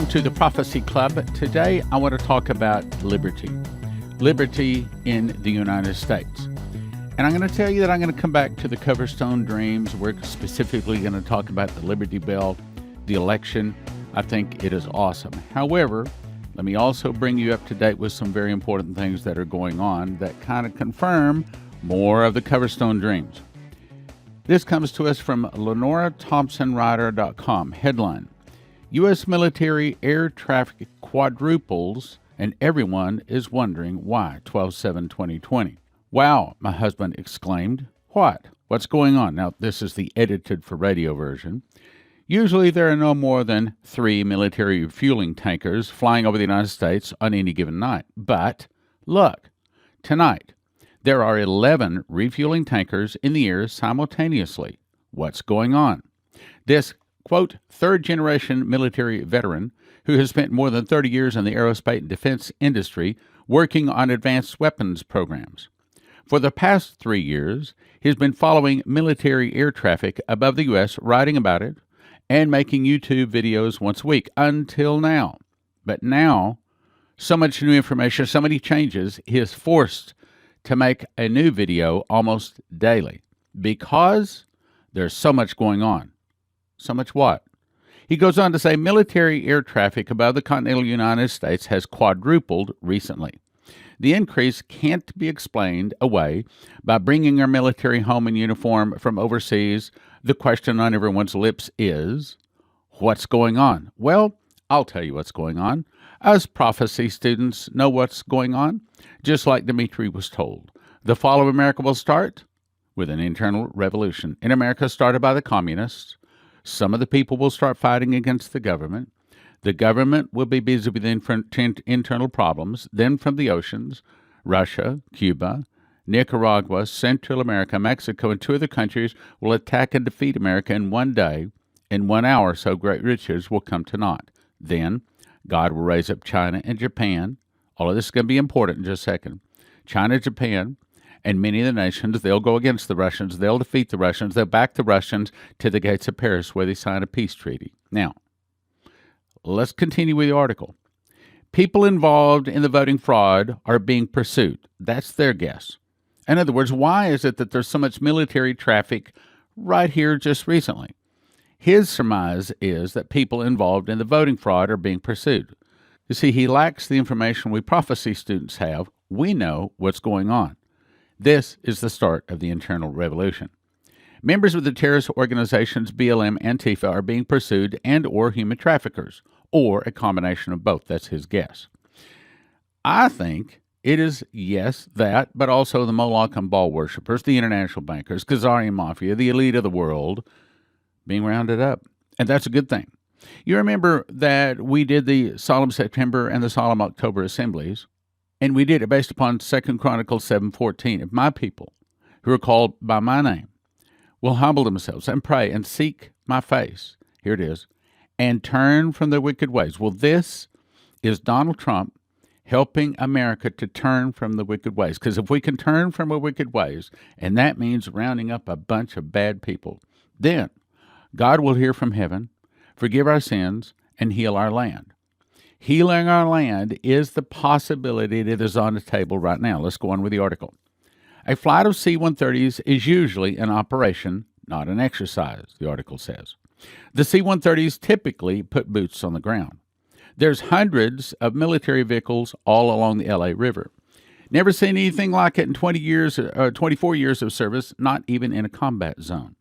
welcome to the Prophecy Club. Today I want to talk about liberty. Liberty in the United States. And I'm going to tell you that I'm going to come back to the Coverstone dreams. We're specifically going to talk about the Liberty Bell, the election. I think it is awesome. However, let me also bring you up to date with some very important things that are going on that kind of confirm more of the Coverstone dreams. This comes to us from LenoraThompsonWriter.com. Headline: U.S. military air traffic quadruples and everyone is wondering why. 12/7/2020. Wow, my husband exclaimed. What? What's going on? Now, this is the edited for radio version. Usually there are no more than 3 military refueling tankers flying over the United States on any given night. But look, tonight there are 11 refueling tankers in the air simultaneously. What's going on? This, quote, third-generation military veteran who has spent more than 30 years in the aerospace and defense industry working on advanced weapons programs. For the past 3 years, he's been following military air traffic above the U.S., writing about it, and making YouTube videos once a week until now. But now, so much new information, so many changes, he is forced to make a new video almost daily because there's so much going on. So much what? He goes on to say military air traffic above the continental United States has quadrupled recently. The increase can't be explained away by bringing our military home in uniform from overseas. The question on everyone's lips is, what's going on? Well, I'll tell you what's going on. Us prophecy students know what's going on, just like Dmitri was told. The fall of America will start with an internal revolution. In America, started by the communists. Some of the people will start fighting against the government. The government will be busy with internal problems. Then from the oceans, Russia, Cuba, Nicaragua, Central America, Mexico, and 2 other countries will attack and defeat America in one day. In 1 hour, so great riches will come to naught. Then God will raise up China and Japan. All of this is going to be important in just a second. China, Japan, and many of the nations, they'll go against the Russians. They'll defeat the Russians. They'll back the Russians to the gates of Paris where they sign a peace treaty. Now, let's continue with the article. People involved in the voting fraud are being pursued. That's their guess. In other words, why is it that there's so much military traffic right here just recently? His surmise is that people involved in the voting fraud are being pursued. You see, he lacks the information we prophecy students have. We know what's going on. This is the start of the internal revolution. Members of the terrorist organizations BLM and Antifa are being pursued and or human traffickers, or a combination of both. That's his guess. I think it is, yes, that, but also the Moloch and Baal worshippers, the international bankers, Khazarian mafia, the elite of the world, being rounded up. And that's a good thing. You remember that we did the Solemn September and the Solemn October assemblies, and we did it based upon 2 Chronicles 7:14. If my people, who are called by my name, will humble themselves and pray and seek my face, here it is, and turn from their wicked ways. Well, this is Donald Trump helping America to turn from the wicked ways. Because if we can turn from our wicked ways, and that means rounding up a bunch of bad people, then God will hear from heaven, forgive our sins, and heal our land. Healing our land is the possibility that is on the table right now. Let's go on with the article. A flight of C-130s is usually an operation, not an exercise, the article says. The C-130s typically put boots on the ground. There's hundreds of military vehicles all along the LA River. Never seen anything like it in 24 years of service, not even in a combat zone.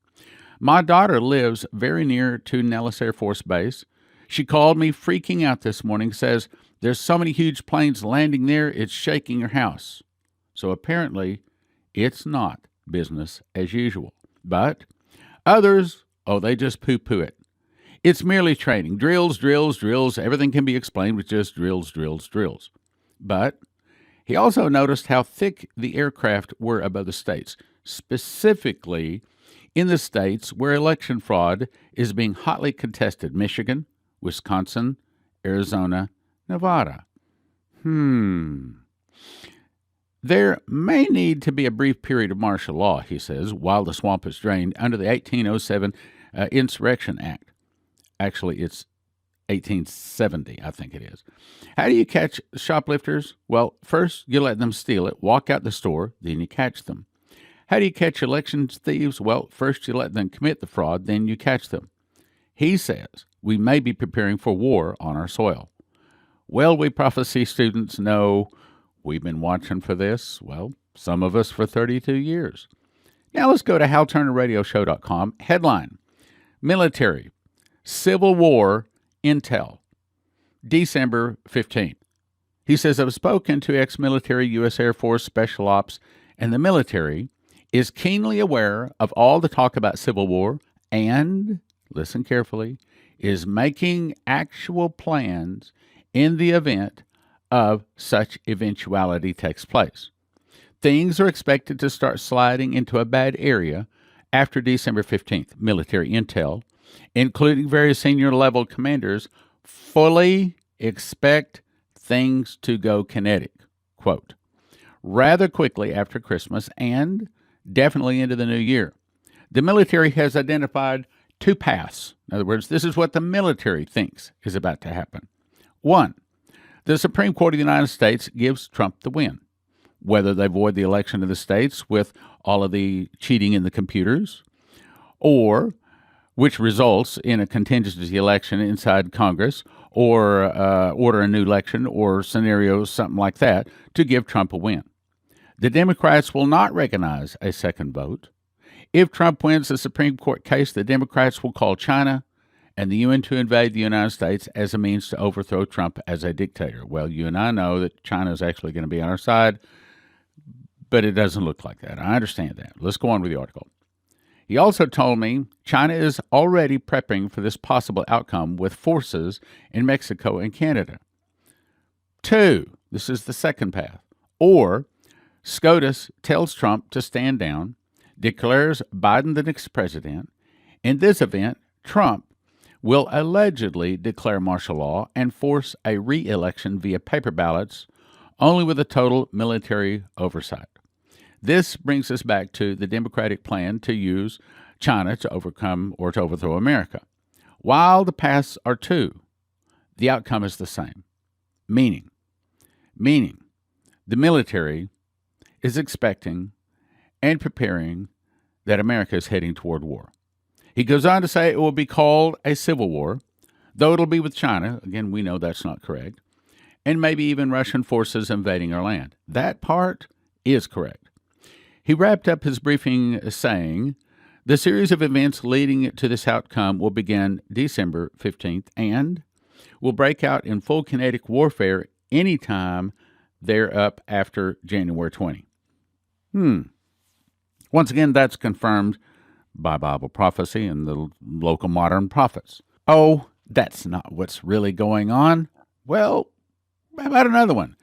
My daughter lives very near to Nellis Air Force Base. She called me freaking out this morning, says, there's so many huge planes landing there, it's shaking her house. So apparently, it's not business as usual. But others, they just poo-poo it. It's merely training. Drills, drills, drills. Everything can be explained with just drills, drills, drills. But he also noticed how thick the aircraft were above the states, specifically in the states where election fraud is being hotly contested: Michigan, Wisconsin, Arizona, Nevada. There may need to be a brief period of martial law, he says, while the swamp is drained under the 1807 Insurrection Act. Actually, it's 1870, I think it is. How do you catch shoplifters? Well, first you let them steal it, walk out the store, then you catch them. How do you catch election thieves? Well, first you let them commit the fraud, then you catch them. He says we may be preparing for war on our soil. Well, we prophecy students know we've been watching for this, well, some of us for 32 years. Now let's go to HalTurnerRadioShow.com. Headline, Military, Civil War Intel, December 15th. He says, I've spoken to ex-military U.S. Air Force Special Ops, and the military is keenly aware of all the talk about civil war and, listen carefully, is making actual plans in the event of such eventuality takes place. Things are expected to start sliding into a bad area after December 15th. Military intel, including various senior level commanders, fully expect things to go kinetic. Quote, rather quickly after Christmas and definitely into the new year. The military has identified two paths. In other words, this is what the military thinks is about to happen. One, the Supreme Court of the United States gives Trump the win. Whether they void the election of the states with all of the cheating in the computers, or which results in a contingency election inside Congress, or order a new election, or scenarios, something like that, to give Trump a win. The Democrats will not recognize a second vote. If Trump wins the Supreme Court case, the Democrats will call China and the UN to invade the United States as a means to overthrow Trump as a dictator. Well, you and I know that China is actually going to be on our side, but it doesn't look like that. I understand that. Let's go on with the article. He also told me China is already prepping for this possible outcome with forces in Mexico and Canada. Two, this is the second path. Or SCOTUS tells Trump to stand down, declares Biden the next president. In this event, Trump will allegedly declare martial law and force a re-election via paper ballots, only with a total military oversight. This brings us back to the Democratic plan to use China to overcome or to overthrow America. While the paths are two, the outcome is the same. Meaning, the military is expecting and preparing that America is heading toward war. He goes on to say it will be called a civil war, though it'll be with China. Again, we know that's not correct. And maybe even Russian forces invading our land. That part is correct. He wrapped up his briefing saying, the series of events leading to this outcome will begin December 15th and will break out in full kinetic warfare anytime they're up after January 20. Once again, that's confirmed by Bible prophecy and the local modern prophets. Oh, that's not what's really going on. Well, how about another one?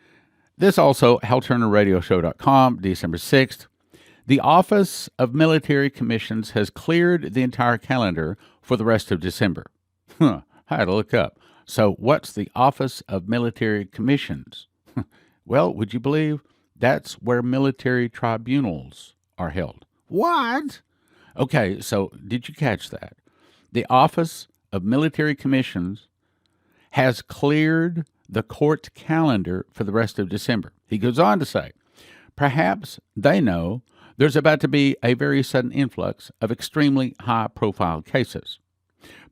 This also, HalTurnerRadioShow.com, December 6th. The Office of Military Commissions has cleared the entire calendar for the rest of December. I had to look up. So what's the Office of Military Commissions? Well, would you believe that's where military tribunals are held? What? Okay, so did you catch that? The Office of Military Commissions has cleared the court calendar for the rest of December. He goes on to say, perhaps they know there's about to be a very sudden influx of extremely high-profile cases.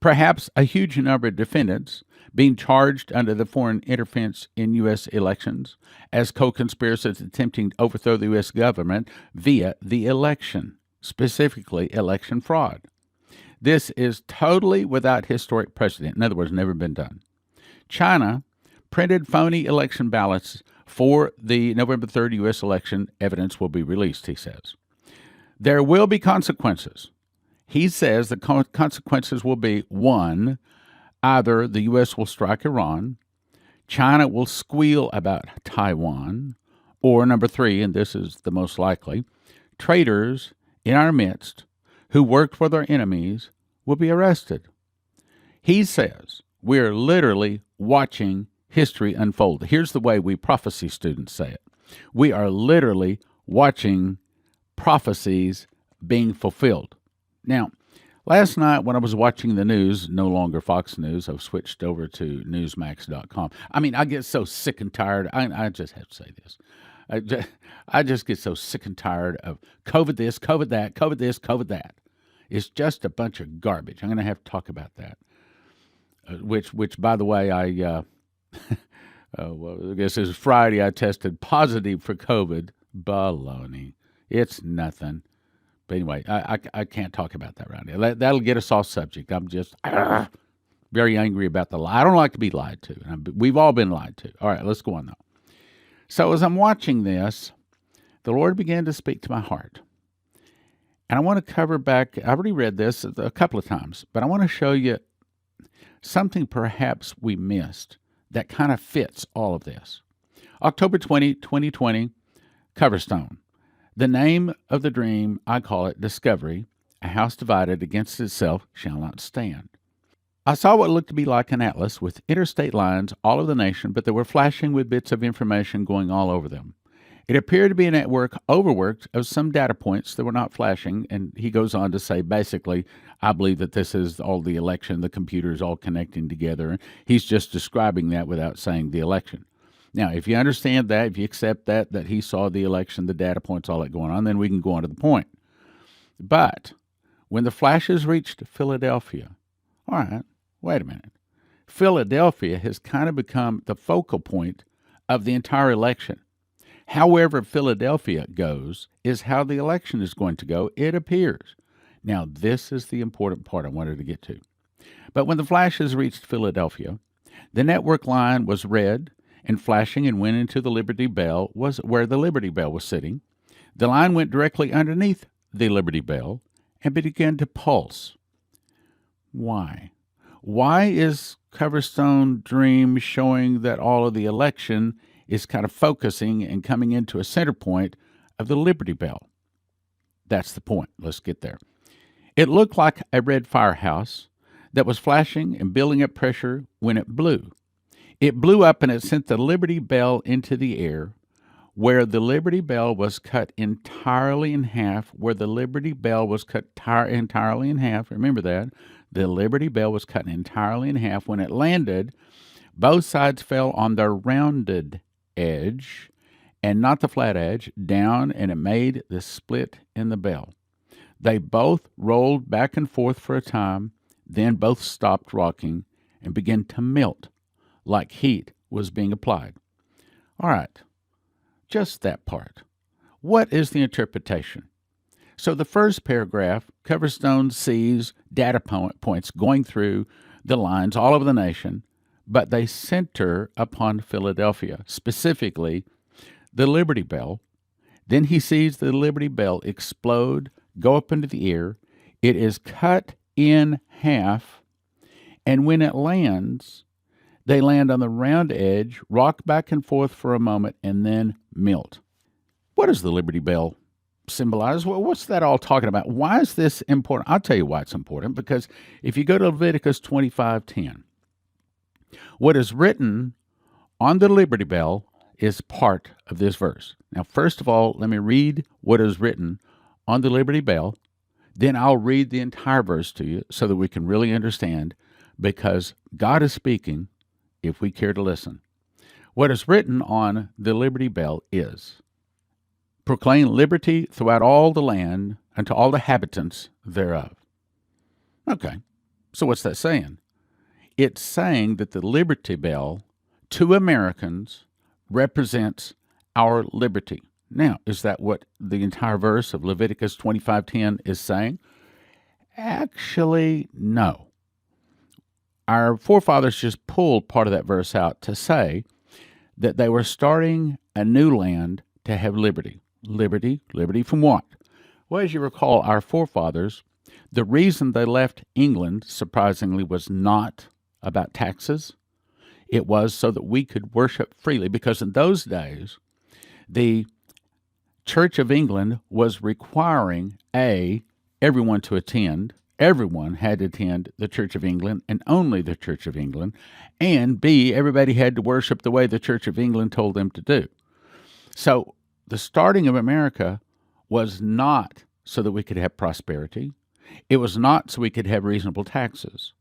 Perhaps a huge number of defendants being charged under the foreign interference in U.S. elections as co-conspirators attempting to overthrow the U.S. government via the election, specifically election fraud. This is totally without historic precedent. In other words, never been done. China printed phony election ballots for the November 3rd U.S. election. Evidence will be released, he says. There will be consequences. He says the consequences will be, one, either the U.S. will strike Iran, China will squeal about Taiwan, or number three, and this is the most likely, traitors in our midst who worked for their enemies will be arrested. He says we're literally watching history unfold. Here's the way we prophecy students say it. We are literally watching prophecies being fulfilled. Now, Last night, when I was watching the news, no longer Fox News, I've switched over to Newsmax.com. I mean, I get so sick and tired. I just have to say this. I just get so sick and tired of COVID this, COVID that, COVID this, COVID that. It's just a bunch of garbage. I'm going to have to talk about that. Which, by the way, well, I guess it was Friday. I tested positive for COVID. Baloney. It's nothing. But anyway, I can't talk about that right now. That'll get us off subject. I'm just very angry about the lie. I don't like to be lied to. We've all been lied to. All right, let's go on though. So as I'm watching this, the Lord began to speak to my heart. And I want to cover back, I've already read this a couple of times, but I want to show you something perhaps we missed that kind of fits all of this. October 20, 2020, Coverstone. The name of the dream, I call it Discovery. A house divided against itself shall not stand. I saw what looked to be like an atlas with interstate lines all over the nation, but they were flashing with bits of information going all over them. It appeared to be a network overworked of some data points that were not flashing, and he goes on to say, basically, I believe that this is all the election, the computers all connecting together, and he's just describing that without saying the election. Now, if you understand that, if you accept that he saw the election, the data points, all that going on, then we can go on to the point. But when the flashes reached Philadelphia, all right, wait a minute. Philadelphia has kind of become the focal point of the entire election. However Philadelphia goes is how the election is going to go, it appears. Now, this is the important part I wanted to get to. But when the flashes reached Philadelphia, the network line was red and flashing and went into the Liberty Bell, was where the Liberty Bell was sitting. The line went directly underneath the Liberty Bell and began to pulse. Why? Why is Coverstone Dream showing that all of the election is kind of focusing and coming into a center point of the Liberty Bell? That's the point. Let's get there. It looked like a red firehouse that was flashing and building up pressure when it blew. It blew up and it sent the Liberty Bell into the air, where the Liberty Bell was cut entirely in half, entirely in half. Remember that. The Liberty Bell was cut entirely in half. When it landed, both sides fell on their rounded edge and not the flat edge down, and it made the split in the bell. They both rolled back and forth for a time, then both stopped rocking and began to melt like heat was being applied. All right, just that part. What is the interpretation? So the first paragraph, Coverstone sees data points going through the lines all over the nation, but they center upon Philadelphia, specifically the Liberty Bell. Then he sees the Liberty Bell explode, go up into the air. It is cut in half, and when it lands, they land on the round edge, rock back and forth for a moment, and then melt. What does the Liberty Bell symbolize? Well, what's that all talking about? Why is this important? I'll tell you why it's important, because if you go to Leviticus 25:10, what is written on the Liberty Bell is part of this verse. Now, first of all, let me read what is written on the Liberty Bell. Then I'll read the entire verse to you so that we can really understand, because God is speaking if we care to listen. What is written on the Liberty Bell is, proclaim liberty throughout all the land and to all the inhabitants thereof. Okay, so what's that saying? It's saying that the Liberty Bell to Americans represents our liberty. Now, is that what the entire verse of Leviticus 25:10 is saying? Actually, no. Our forefathers just pulled part of that verse out to say that they were starting a new land to have liberty. Liberty from what? Well, as you recall, our forefathers, the reason they left England, surprisingly, was not about taxes. It was so that we could worship freely, because in those days, the Church of England was requiring, everyone to attend. Everyone had to attend the Church of England and only the Church of England. And B, everybody had to worship the way the Church of England told them to do. So the starting of America was not so that we could have prosperity. It was not so we could have reasonable taxes.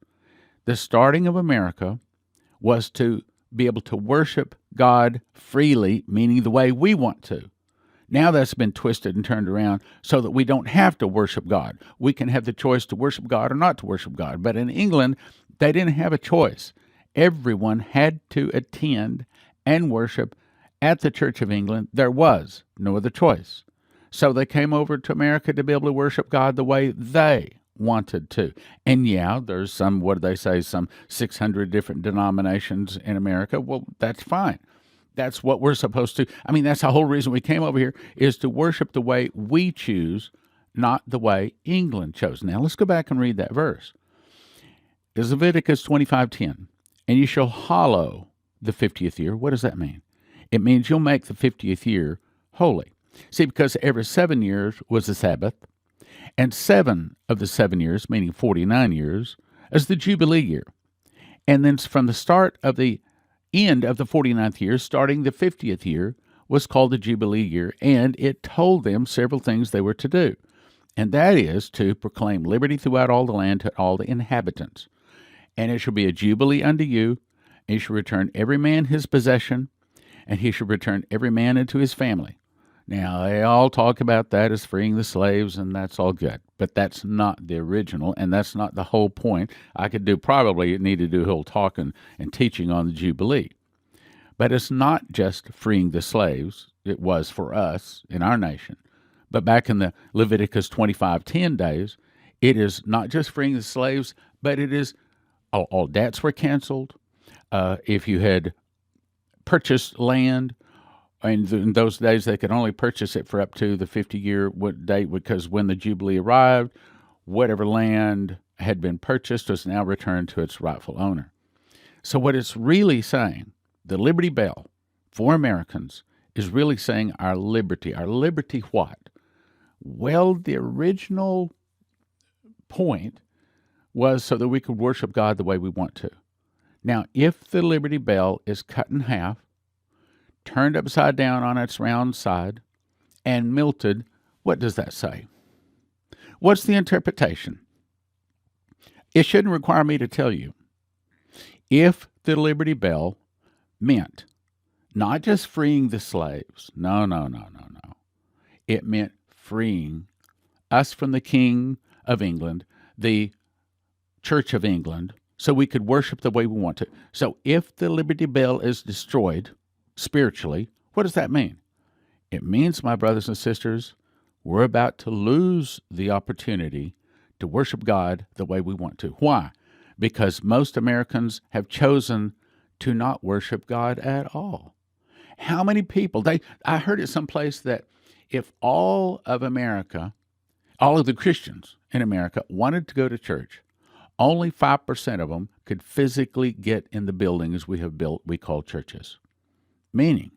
The starting of America was to be able to worship God freely, meaning the way we want to. Now that's been twisted and turned around so that we don't have to worship God. We can have the choice to worship God or not to worship God. But in England, they didn't have a choice. Everyone had to attend and worship at the Church of England. There was no other choice. So they came over to America to be able to worship God the way they wanted to. And yeah, there's some, what do they say, some 600 different denominations in America. Well, that's fine. That's what we're supposed to. I mean, that's the whole reason we came over here, is to worship the way we choose, not the way England chose. Now, let's go back and read that verse. It's Leviticus 25:10. And you shall hallow the 50th year. What does that mean? It means you'll make the 50th year holy. See, because every 7 years was a Sabbath, and 7 of the 7 years, meaning 49 years, is the Jubilee year. And then from the start of the end of the 49th year, starting the 50th year, was called the Jubilee year, and it told them several things they were to do. And that is to proclaim liberty throughout all the land to all the inhabitants. And it shall be a jubilee unto you, and you shall return every man his possession, and he shall return every man into his family. Now, they all talk about that as freeing the slaves, and that's all good. But that's not the original, and that's not the whole point. I could probably need to do a whole talking and teaching on the Jubilee. But it's not just freeing the slaves. It was for us in our nation. But back in the Leviticus 25:10 days, it is not just freeing the slaves, but it is all debts were canceled. If you had purchased land, and in those days, they could only purchase it for up to the 50-year date, because when the Jubilee arrived, whatever land had been purchased was now returned to its rightful owner. So what it's really saying, the Liberty Bell for Americans, is really saying our liberty. Our liberty what? Well, the original point was so that we could worship God the way we want to. Now, if the Liberty Bell is cut in half, turned upside down on its round side, and melted, what does that say? What's the interpretation? It shouldn't require me to tell you. If the Liberty Bell meant not just freeing the slaves, no. It meant freeing us from the King of England, the Church of England, so we could worship the way we want to. So if the Liberty Bell is destroyed, spiritually, what does that mean? It means, my brothers and sisters, we're about to lose the opportunity to worship God the way we want to. Why? Because most Americans have chosen to not worship God at all. How many people? I heard it someplace that if all of America, all of the Christians in America wanted to go to church, only 5% of them could physically get in the buildings we have built, we call churches. Meaning,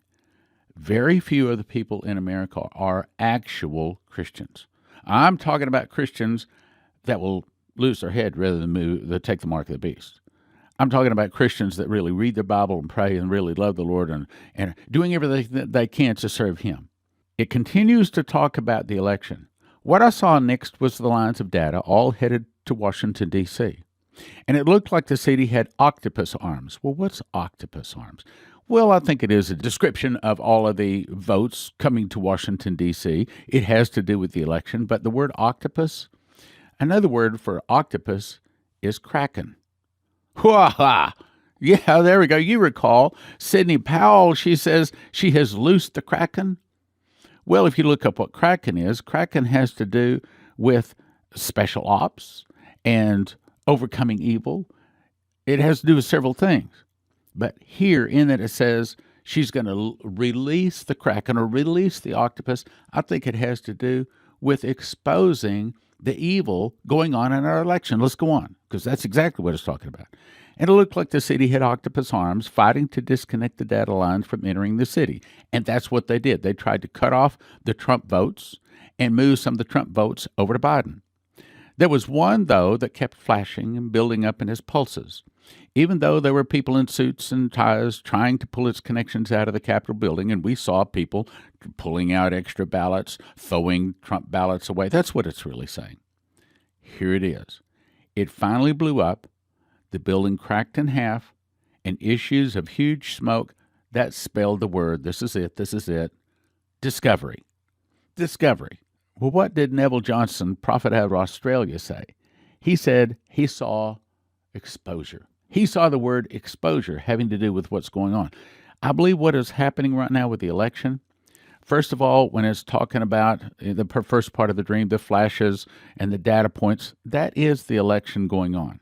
very few of the people in America are actual Christians. I'm talking about Christians that will lose their head rather than take the mark of the beast. I'm talking about Christians that really read the Bible and pray and really love the Lord and doing everything that they can to serve Him. It continues to talk about the election. What I saw next was the lines of data, all headed to Washington, D.C. And it looked like the city had octopus arms. Well, what's octopus arms? Well, I think it is a description of all of the votes coming to Washington, D.C. It has to do with the election, but the word octopus, another word for octopus is kraken. Wah-ha! Yeah, there we go. You recall Sidney Powell, she says she has loosed the kraken. Well, if you look up what kraken has to do with special ops and overcoming evil. It has to do with several things. But here in it says she's going to release the kraken or release the octopus. I think it has to do with exposing the evil going on in our election. Let's go on, because that's exactly what it's talking about. And it looked like the city had octopus arms fighting to disconnect the data lines from entering the city. And that's what they did. They tried to cut off the Trump votes and move some of the Trump votes over to Biden. There was one, though, that kept flashing and building up in his pulses. Even though there were people in suits and ties trying to pull its connections out of the Capitol building, and we saw people pulling out extra ballots, throwing Trump ballots away. That's what it's really saying. Here it is. It finally blew up. The building cracked in half, and issues of huge smoke that spelled the word, this is it, discovery. Discovery. Well, what did Neville Johnson, prophet out of Australia, say? He said he saw exposure. He saw the word exposure having to do with what's going on. I believe what is happening right now with the election, first of all, when it's talking about the first part of the dream, the flashes and the data points, that is the election going on.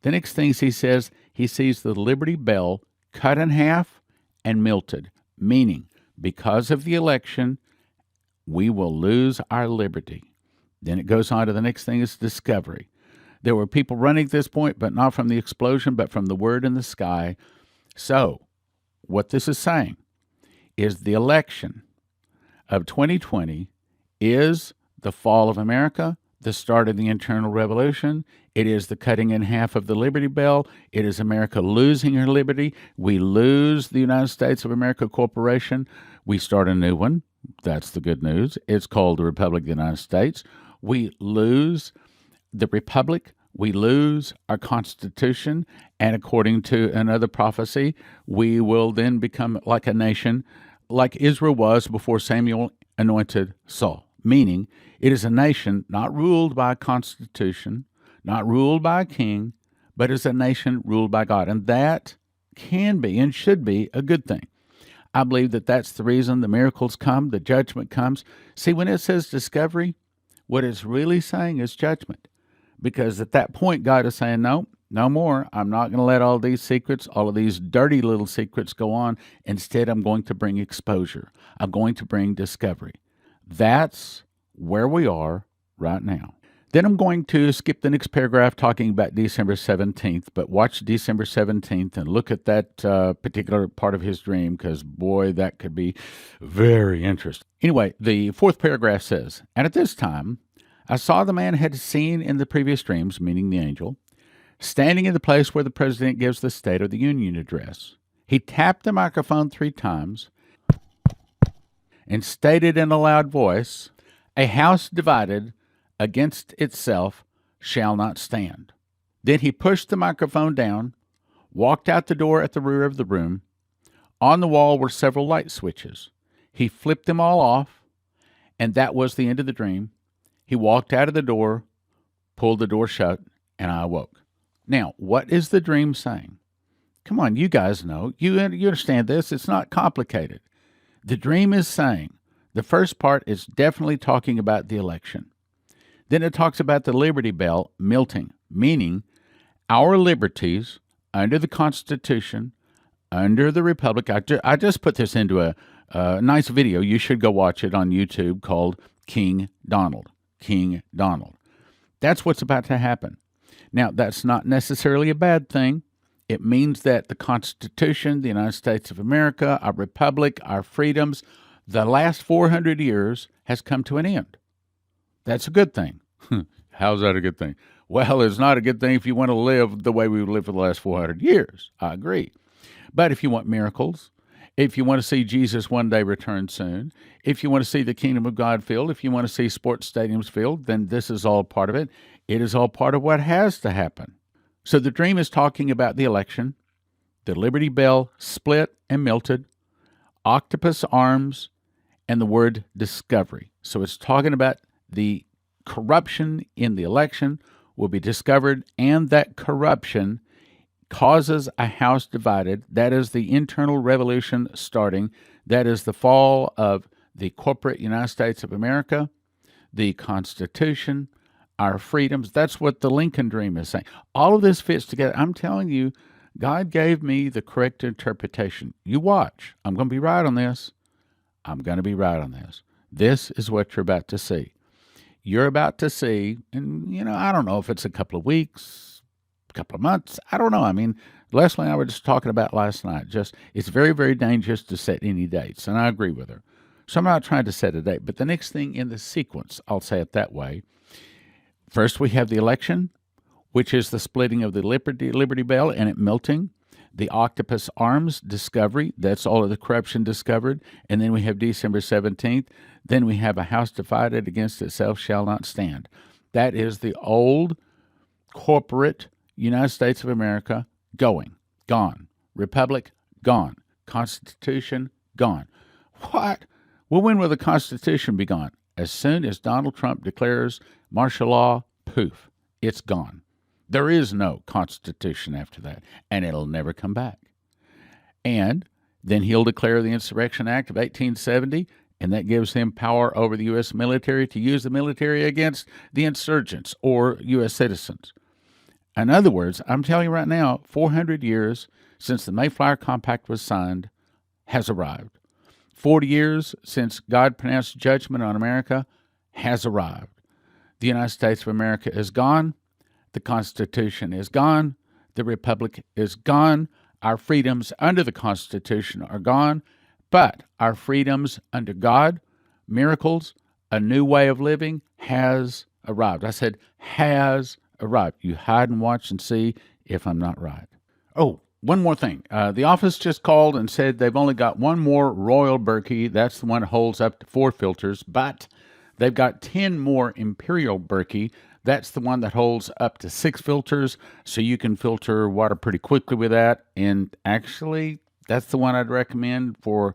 The next thing he says, he sees the Liberty Bell cut in half and melted, meaning because of the election, we will lose our liberty. Then it goes on to the next thing is discovery. There were people running at this point, but not from the explosion, but from the word in the sky. So, what this is saying is the election of 2020 is the fall of America, the start of the internal revolution. It is the cutting in half of the Liberty Bell. It is America losing her liberty. We lose the United States of America Corporation. We start a new one. That's the good news. It's called the Republic of the United States. We lose the Republic. We lose our Constitution. And according to another prophecy, we will then become like a nation, like Israel was before Samuel anointed Saul. Meaning, it is a nation not ruled by a constitution, not ruled by a king, but is a nation ruled by God. And that can be and should be a good thing. I believe that that's the reason the miracles come, the judgment comes. See, when it says discovery, what it's really saying is judgment. Because at that point, God is saying, no more. I'm not going to let all these secrets, all of these dirty little secrets go on. Instead, I'm going to bring exposure. I'm going to bring discovery. That's where we are right now. Then I'm going to skip the next paragraph talking about December 17th, but watch December 17th and look at that particular part of his dream because, boy, that could be very interesting. Anyway, the fourth paragraph says, and at this time, I saw the man had seen in the previous dreams, meaning the angel, standing in the place where the president gives the State of the Union address. He tapped the microphone 3 times and stated in a loud voice, a house divided against itself shall not stand. Then he pushed the microphone down, walked out the door at the rear of the room. On the wall were several light switches. He flipped them all off, and that was the end of the dream. He walked out of the door, pulled the door shut, and I awoke. Now, what is the dream saying? Come on, you guys know. You understand this. It's not complicated. The dream is saying, the first part is definitely talking about the election. Then it talks about the Liberty Bell melting, meaning our liberties under the Constitution, under the Republic. I just put this into a nice video. You should go watch it on YouTube called King Donald. King Donald. That's what's about to happen. Now, that's not necessarily a bad thing. It means that the Constitution, the United States of America, our Republic, our freedoms, the last 400 years has come to an end. That's a good thing. How's that a good thing? Well, it's not a good thing if you want to live the way we've lived for the last 400 years. I agree. But if you want miracles, if you want to see Jesus one day return soon, if you want to see the kingdom of God filled, if you want to see sports stadiums filled, then this is all part of it. It is all part of what has to happen. So the dream is talking about the election, the Liberty Bell split and melted, octopus arms, and the word discovery. So it's talking about the corruption in the election will be discovered, and that corruption causes a house divided. That is the internal revolution starting. That is the fall of the corporate United States of America, the Constitution, our freedoms. That's what the Lincoln Dream is saying. All of this fits together. I'm telling you, God gave me the correct interpretation. You watch. I'm going to be right on this. I'm going to be right on this. This is what you're about to see. You're about to see, and, I don't know if it's a couple of weeks, a couple of months. I don't know. I mean, Leslie and I were just talking about last night. It's very, very dangerous to set any dates, and I agree with her. So I'm not trying to set a date. But the next thing in the sequence, I'll say it that way. First, we have the election, which is the splitting of the Liberty Bell and it melting. The octopus arms discovery, that's all of the corruption discovered. And then we have December 17th. Then we have a house divided against itself shall not stand. That is the old corporate United States of America going, gone. Republic, gone. Constitution, gone. What? Well, when will the Constitution be gone? As soon as Donald Trump declares martial law, poof, it's gone. There is no Constitution after that, and it'll never come back. And then he'll declare the Insurrection Act of 1870, and that gives him power over the U.S. military to use the military against the insurgents or U.S. citizens. In other words, I'm telling you right now, 400 years since the Mayflower Compact was signed has arrived. 40 years since God pronounced judgment on America has arrived. The United States of America is gone. The Constitution is gone. The Republic is gone. Our freedoms under the Constitution are gone. But our freedoms under God, miracles, a new way of living has arrived. I said has arrived. You hide and watch and see if I'm not right. Oh, one more thing. The office just called and said they've only got one more Royal Berkey. That's the one that holds up to 4 filters, but they've got 10 more Imperial Berkey. That's the one that holds up to 6 filters, so you can filter water pretty quickly with that. And actually, that's the one I'd recommend for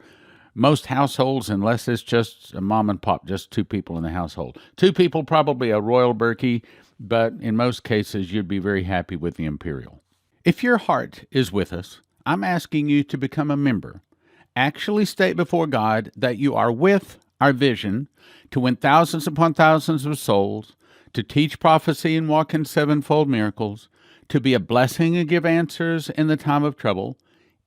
most households, unless it's just a mom and pop, just 2 people in the household. 2 people, probably a Royal Berkey, but in most cases, you'd be very happy with the Imperial. If your heart is with us, I'm asking you to become a member. Actually state before God that you are with our vision to win thousands upon thousands of souls, to teach prophecy and walk in sevenfold miracles, to be a blessing and give answers in the time of trouble.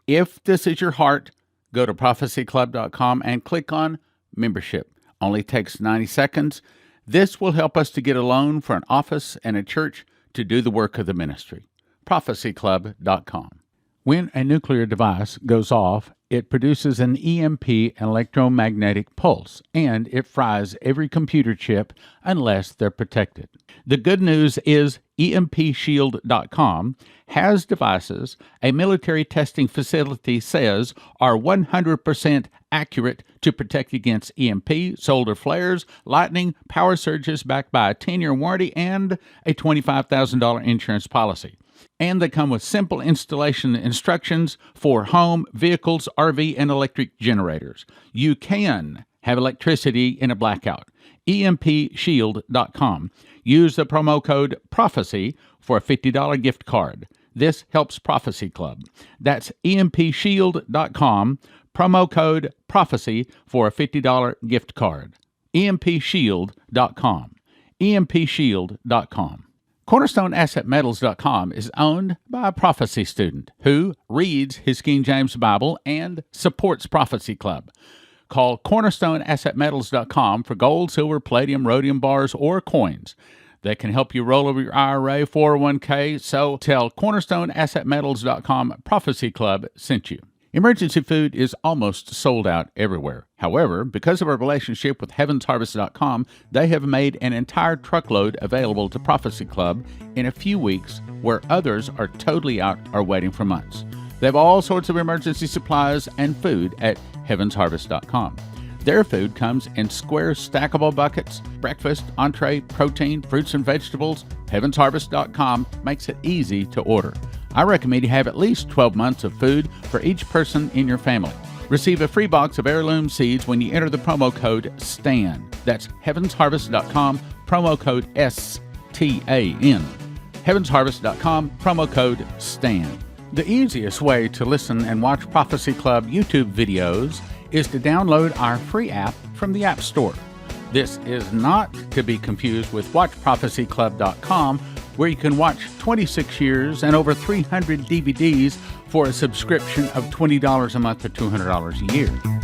If this is your heart, go to prophecyclub.com and click on membership. Only takes 90 seconds. This will help us to get a loan for an office and a church to do the work of the ministry. prophecyclub.com. When a nuclear device goes off, it produces an EMP, electromagnetic pulse, and it fries every computer chip unless they're protected. The good news is EMPshield.com has devices a military testing facility says are 100% accurate to protect against EMP, solar flares, lightning, power surges backed by a 10-year warranty and a $25,000 insurance policy. And they come with simple installation instructions for home, vehicles, RV, and electric generators. You can have electricity in a blackout. EMPshield.com. Use the promo code PROPHECY for a $50 gift card. This helps Prophecy Club. That's EMPshield.com. Promo code PROPHECY for a $50 gift card. EMPshield.com. EMPshield.com. CornerstoneAssetMetals.com is owned by a prophecy student who reads his King James Bible and supports Prophecy Club. Call CornerstoneAssetMetals.com for gold, silver, palladium, rhodium bars, or coins that can help you roll over your IRA, 401k. So tell CornerstoneAssetMetals.com Prophecy Club sent you. Emergency food is almost sold out everywhere. However, because of our relationship with HeavensHarvest.com, they have made an entire truckload available to Prophecy Club in a few weeks, where others are totally out or waiting for months. They have all sorts of emergency supplies and food at HeavensHarvest.com. Their food comes in square stackable buckets, breakfast, entree, protein, fruits and vegetables. HeavensHarvest.com makes it easy to order. I recommend you have at least 12 months of food for each person in your family. Receive a free box of heirloom seeds when you enter the promo code STAN. That's HeavensHarvest.com, promo code STAN. HeavensHarvest.com, promo code STAN. The easiest way to listen and watch Prophecy Club YouTube videos is to download our free app from the App Store. This is not to be confused with WatchProphecyClub.com, where you can watch 26 years and over 300 DVDs for a subscription of $20 a month or $200 a year.